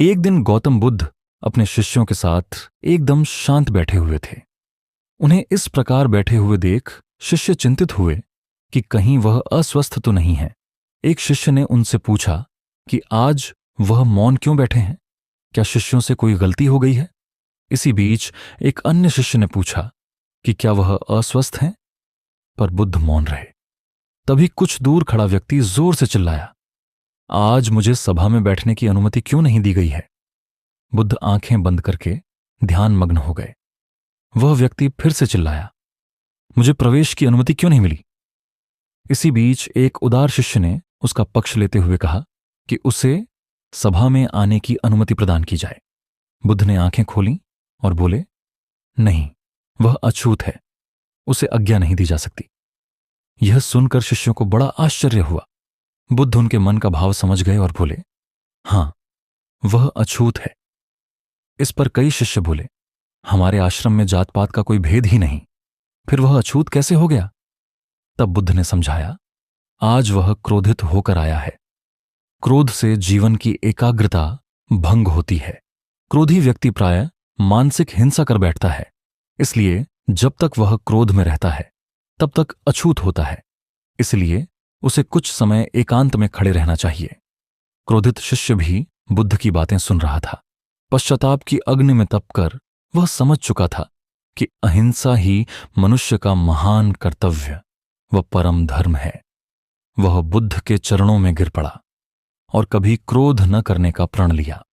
एक दिन गौतम बुद्ध अपने शिष्यों के साथ एकदम शांत बैठे हुए थे। उन्हें इस प्रकार बैठे हुए देख शिष्य चिंतित हुए कि कहीं वह अस्वस्थ तो नहीं है। एक शिष्य ने उनसे पूछा कि आज वह मौन क्यों बैठे हैं? क्या शिष्यों से कोई गलती हो गई है? इसी बीच एक अन्य शिष्य ने पूछा कि क्या वह अस्वस्थ हैं? पर बुद्ध मौन रहे। तभी कुछ दूर खड़ा व्यक्ति जोर से चिल्लाया, आज मुझे सभा में बैठने की अनुमति क्यों नहीं दी गई है? बुद्ध आंखें बंद करके ध्यान मग्न हो गए। वह व्यक्ति फिर से चिल्लाया, मुझे प्रवेश की अनुमति क्यों नहीं मिली? इसी बीच एक उदार शिष्य ने उसका पक्ष लेते हुए कहा कि उसे सभा में आने की अनुमति प्रदान की जाए। बुद्ध ने आंखें खोलीं और बोले, नहीं, वह अछूत है, उसे आज्ञा नहीं दी जा सकती। यह सुनकर शिष्यों को बड़ा आश्चर्य हुआ। बुद्ध उनके मन का भाव समझ गए और बोले, हां, वह अछूत है। इस पर कई शिष्य बोले, हमारे आश्रम में जात पात का कोई भेद ही नहीं, फिर वह अछूत कैसे हो गया? तब बुद्ध ने समझाया, आज वह क्रोधित होकर आया है। क्रोध से जीवन की एकाग्रता भंग होती है। क्रोधी व्यक्ति प्रायः मानसिक हिंसा कर बैठता है। इसलिए जब तक वह क्रोध में रहता है तब तक अछूत होता है। इसलिए उसे कुछ समय एकांत में खड़े रहना चाहिए। क्रोधित शिष्य भी बुद्ध की बातें सुन रहा था। पश्चाताप की अग्नि में तपकर वह समझ चुका था कि अहिंसा ही मनुष्य का महान कर्तव्य व परम धर्म है। वह बुद्ध के चरणों में गिर पड़ा और कभी क्रोध न करने का प्रण लिया।